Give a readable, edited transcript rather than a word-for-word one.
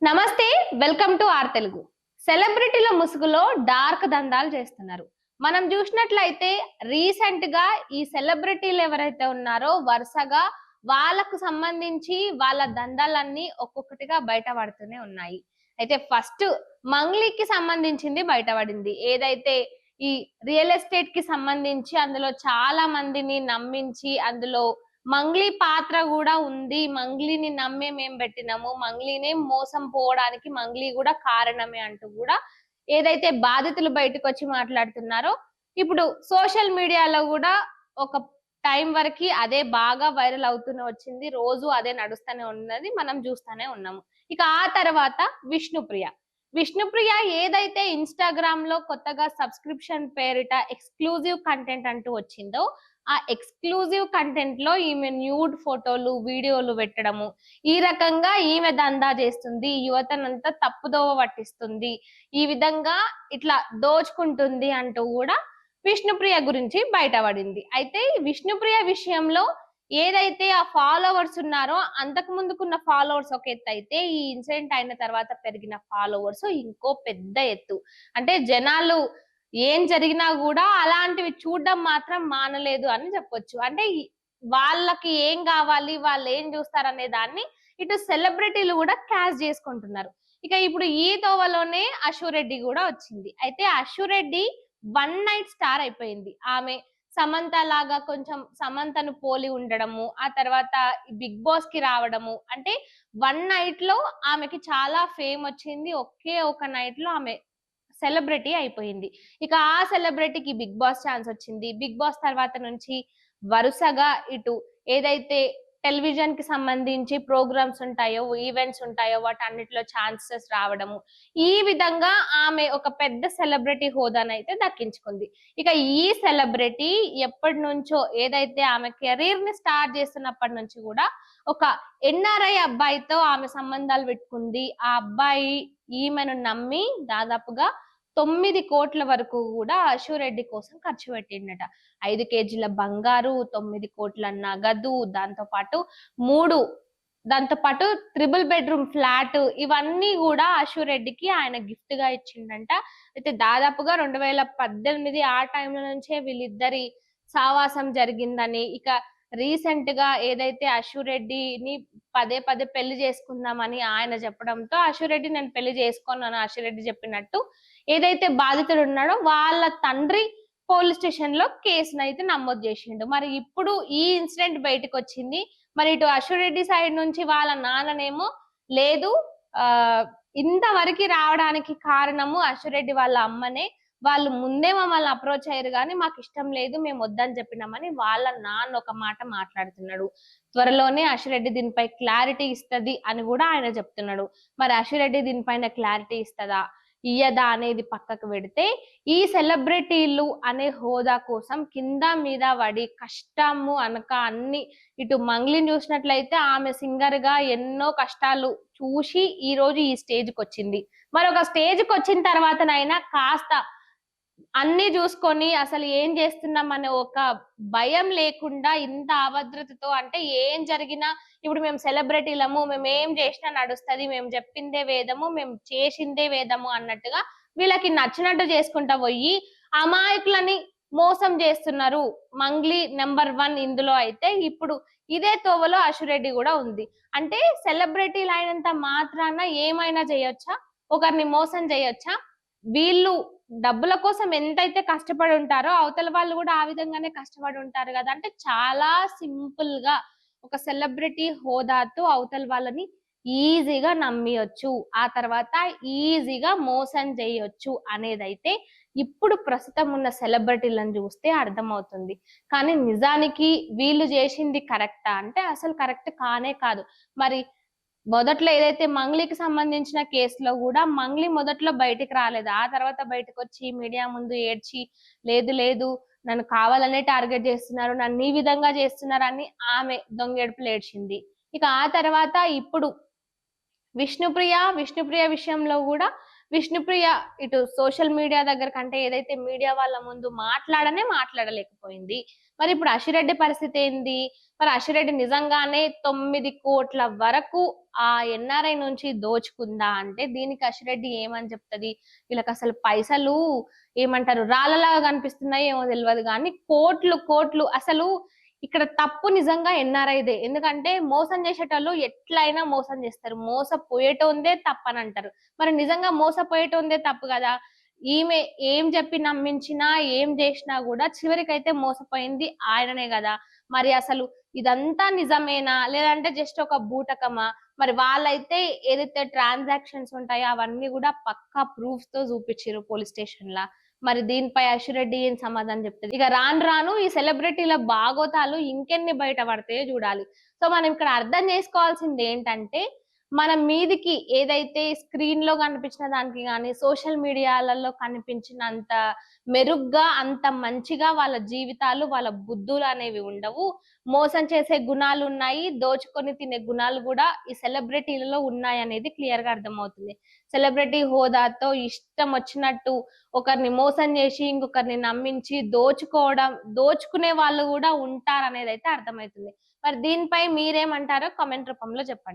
నమస్తే, welcome to are Telugu. సెలబ్రిటీల ముసుగులో dark దందాలు చేస్తున్నారు. మనం చూసినట్లయితే రీసెంట్ గా ఈ సెలబ్రిటీలు ఎవరైతే ఉన్నారో వరుసగా వాళ్ళకు సంబంధించి వాళ్ళ దందాలన్నీ ఒక్కొక్కటిగా బయటపడుతూనే ఉన్నాయి. అయితే ఫస్ట్ మంగ్లీకి సంబంధించింది బయటపడింది. ఏదైతే ఈ రియల్ ఎస్టేట్ కి సంబంధించి అందులో చాలా మందిని నమ్మించి అందులో మంగ్లీ పాత్ర కూడా ఉంది. మంగ్లీని నమ్మే మేము పెట్టినాము. మంగ్లీనే మోసం పోవడానికి మంగ్లీ కూడా కారణమే అంటూ కూడా ఏదైతే బాధితులు బయటకు వచ్చి మాట్లాడుతున్నారో, ఇప్పుడు సోషల్ మీడియాలో కూడా ఒక టైం వరకు అదే బాగా వైరల్ అవుతూనే వచ్చింది. రోజు అదే నడుస్తూనే ఉన్నది. మనం చూస్తూనే ఉన్నాము. ఇక ఆ తర్వాత విష్ణుప్రియ. విష్ణుప్రియ ఏదైతే ఇన్‌స్టాగ్రామ్ లో కొత్తగా సబ్స్క్రిప్షన్ పేరిట ఎక్స్‌క్లూజివ్ కంటెంట్ అంటూ వచ్చిందో, ఆ ఎక్స్‌క్లూజివ్ కంటెంట్ లో ఈమె న్యూడ్ ఫోటోలు, వీడియోలు పెట్టడము, ఈ రకంగా ఈమె దందా చేస్తుంది, యువతనంతా తప్పుదోవ పట్టిస్తుంది, ఈ విధంగా ఇట్లా దోచుకుంటుంది అంటూ కూడా విష్ణుప్రియ గురించి బయటపడింది. అయితే విష్ణుప్రియ విషయంలో ఏదైతే ఆ ఫాలోవర్స్ ఉన్నారో అంతకు ముందుకున్న ఫాలోవర్స్ ఒక ఎత్తు అయితే, ఈ ఇన్సిడెంట్ అయిన తర్వాత పెరిగిన ఫాలోవర్స్ ఇంకో పెద్ద ఎత్తు. అంటే జనాలు ఏం జరిగినా కూడా అలాంటివి చూడడం మాత్రం మానలేదు అని చెప్పొచ్చు. అంటే వాళ్ళకి ఏం కావాలి, వాళ్ళు ఏం చూస్తారనే దాన్ని ఇటు సెలబ్రిటీలు కూడా క్యాష్ చేసుకుంటున్నారు. ఇక ఇప్పుడు ఈ తోవలోనే అశురెడ్డి కూడా వచ్చింది. అయితే అశురెడ్డి వన్ నైట్ స్టార్ అయిపోయింది. ఆమె సమంత లాగా కొంచెం సమంతను పోలి ఉండడము, ఆ తర్వాత బిగ్ బాస్ కి రావడము, అంటే వన్ నైట్ లో ఆమెకి చాలా ఫేమ్ వచ్చింది. ఒకే ఒక నైట్ లో ఆమె సెలబ్రిటీ అయిపోయింది. ఇక ఆ సెలబ్రిటీకి బిగ్ బాస్ ఛాన్స్ వచ్చింది. బిగ్ బాస్ తర్వాత నుంచి వరుసగా ఇటు ఏదైతే టెలివిజన్ కి సంబంధించి ప్రోగ్రామ్స్ ఉంటాయో, ఈవెంట్స్ ఉంటాయో వాటన్నిటిలో ఛాన్సెస్ రావడము. ఈ విధంగా ఆమె ఒక పెద్ద సెలబ్రిటీ హోదానైతే దక్కించుకుంది. ఇక ఈ సెలబ్రిటీ ఎప్పటినుంచో ఏదైతే ఆమె కెరీర్ ని స్టార్ట్ చేస్తున్నప్పటి నుంచి కూడా ఒక ఎన్ఆర్ఐ అబ్బాయితో ఆమె సంబంధాలు పెట్టుకుంది. ఆ అబ్బాయి ఈమెను నమ్మి దాదాపుగా 9 కోట్ల వరకు కూడా అశురెడ్డి కోసం ఖర్చు పెట్టిండట. 5 కేజీల బంగారు, 9 కోట్ల నగదు, మూడు దాంతో పాటు త్రిబుల్ బెడ్రూమ్ ఫ్లాట్, ఇవన్నీ కూడా అశురెడ్డికి ఆయన గిఫ్ట్ గా ఇచ్చిండంట. అయితే దాదాపుగా 2018 ఆ టైంలో నుంచే వీళ్ళిద్దరి సావాసం జరిగిందని, ఇక రీసెంట్ గా ఏదైతే అశురెడ్డిని పదే పదే పెళ్లి చేసుకుందామని ఆయన చెప్పడంతో, అశురెడ్డి నేను పెళ్లి చేసుకోను అశురెడ్డి చెప్పినట్టు ఏదైతే బాధితుడు ఉన్నాడో వాళ్ళ తండ్రి పోలీస్ స్టేషన్ లో కేసునైతే నమోదు చేసిండు. మరి ఇప్పుడు ఈ ఇన్సిడెంట్ బయటకు వచ్చింది. మరి ఇటు అశురెడ్డి సైడ్ నుంచి వాళ్ళ నాన్ననేమో లేదు, ఆ ఇంతవరకు రావడానికి కారణము అశురెడ్డి వాళ్ళ అమ్మనే, వాళ్ళు ముందే మమ్మల్ని అప్రోచ్ అయ్యారు కానీ మాకు ఇష్టం లేదు, మేము వద్దని చెప్పినామని వాళ్ళ నాన్న ఒక మాట మాట్లాడుతున్నాడు. త్వరలోనే అశురెడ్డి దీనిపై క్లారిటీ ఇస్తది అని కూడా ఆయన చెప్తున్నాడు. మరి అశురెడ్డి దీనిపైన క్లారిటీ ఇస్తదా ఇయ్యదా అనేది పక్కకు పెడితే, ఈ సెలబ్రిటీలు అనే హోదా కోసం కింద మీద పడి కష్టము అనక అన్ని, ఇటు మంగ్లీని చూసినట్లయితే ఆమె సింగర్ గా ఎన్నో కష్టాలు చూసి ఈ రోజు ఈ స్టేజ్ కి వచ్చింది. మరి ఒక స్టేజ్ కి వచ్చిన తర్వాతనైనా కాస్త అన్ని చూసుకొని అసలు ఏం చేస్తున్నాం అనే ఒక భయం లేకుండా ఇంత అభద్రతతో, అంటే ఏం జరిగినా ఇప్పుడు మేము సెలబ్రిటీలము, మేము ఏం చేసినా నడుస్తుంది, మేము చెప్పిందే వేదము, మేము చేసిందే వేదము అన్నట్టుగా వీళ్ళకి నచ్చినట్టు చేసుకుంటా పోయి అమాయకులని మోసం చేస్తున్నారు. మంగ్లీ నెంబర్ 1 ఇందులో అయితే. ఇప్పుడు ఇదే తోవలో అశురెడ్డి కూడా ఉంది. అంటే సెలబ్రిటీలు అయినంత మాత్రాన ఏమైనా చేయొచ్చా? ఒకరిని మోసం చేయొచ్చా? వీళ్ళు డబ్బుల కోసం ఎంతైతే కష్టపడి ఉంటారో అవతల వాళ్ళు కూడా ఆ విధంగానే కష్టపడి ఉంటారు కదా. అంటే చాలా సింపుల్ గా ఒక సెలబ్రిటీ హోదాతో అవతల వాళ్ళని ఈజీగా నమ్మియొచ్చు, ఆ తర్వాత ఈజీగా మోసం చేయొచ్చు అనేదైతే ఇప్పుడు ప్రస్తుతం ఉన్న సెలబ్రిటీలను చూస్తే అర్థమవుతుంది. కానీ నిజానికి వీళ్ళు చేసింది కరెక్టా అంటే అసలు కరెక్ట్ కానే కాదు. మరి మొదట్లో ఏదైతే మంగ్లీకి సంబంధించిన కేసులో కూడా మంగ్లీ మొదట్లో బయటికి రాలేదు. ఆ తర్వాత బయటకు వచ్చి మీడియా ముందు ఏడ్చి లేదు లేదు నన్ను కావాలనే టార్గెట్ చేస్తున్నారు, నన్ను ఈ విధంగా చేస్తున్నారని ఆమె దొంగేడుపులు ఏడ్చింది. ఇక ఆ తర్వాత ఇప్పుడు విష్ణుప్రియ విషయంలో కూడా విష్ణుప్రియ ఇటు సోషల్ మీడియా దగ్గర కంటే ఏదైతే మీడియా వాళ్ళ ముందు మాట్లాడలేకపోయింది. మరి ఇప్పుడు అశిరెడ్డి పరిస్థితి ఏంది? మరి అశిరెడ్డి నిజంగానే 9,00,00,000 వరకు ఆ ఎన్ఆర్ఐ నుంచి దోచుకుందా అంటే దీనికి అశిరెడ్డి ఏమని చెప్తది? వీళ్ళకసలు పైసలు ఏమంటారు రాళ్ళలాగా కనిపిస్తున్నాయో ఏమో తెలవదు గానీ కోట్లు, కోట్లు అసలు ఇక్కడ తప్పు నిజంగా ఎన్ఆర్ఐదే. ఎందుకంటే మోసం చేసేటోళ్ళు ఎట్లైనా మోసం చేస్తారు. మోసపోయేటోందే తప్పనంటారు. మరి నిజంగా మోసపోయేటోందే తప్పు గదా! ఈమె ఏం జెప్పి నమ్మించినా, ఏం జేసినా గూడా చివరికైతే మోసపోయింది ఆయననే గదా! మరి అసలు ఇదంతా నిజమేనా? లేదంటే జస్ట్ ఒక బూటకమా? మరి వాళ్ళైతే ఏదైతే ట్రాన్సాక్షన్స్ ఉంటాయో అవన్నీ గూడా పక్కా ప్రూఫ్స్‌తో జూపిచ్చిర్రు పోలీస్ స్టేషన్‌ల. మరి దీనిపై అశిరెడ్డి ఏం సమాధానం చెప్తది? ఇక రాను రాను ఈ సెలబ్రిటీల బాగోతాలు ఇంకెన్ని బయట పడతాయో చూడాలి. సో మనం ఇక్కడ అర్థం చేసుకోవాల్సింది ఏంటంటే, మన మీదికి ఏదైతే స్క్రీన్‌లో కనిపించిన దానికి గాని, సోషల్ మీడియాలలో కనిపించినంత మెరుగ్గా, అంత మంచిగా వాళ్ళ జీవితాలు, వాళ్ళ బుద్ధులనేవి ఉండవు. మోసం చేసే గుణాలున్నాయి. దోచుకొని తినే గుణాలు గూడా ఈ సెలబ్రిటీలలో ఉన్నాయనేది క్లియర్‌గా అర్థమవుతుంది. సెలబ్రిటీ హోదాతో ఇష్టం వచ్చినట్టు ఒకరిని మోసం చేసి, ఇంకొకరిని నమ్మించి దోచుకునే వాళ్ళు గూడా ఉంటారనేదైతే అర్థమైతుంది. మరి దీనిపై మీరేమంటారో కామెంట్ రూపంలో చెప్పండి.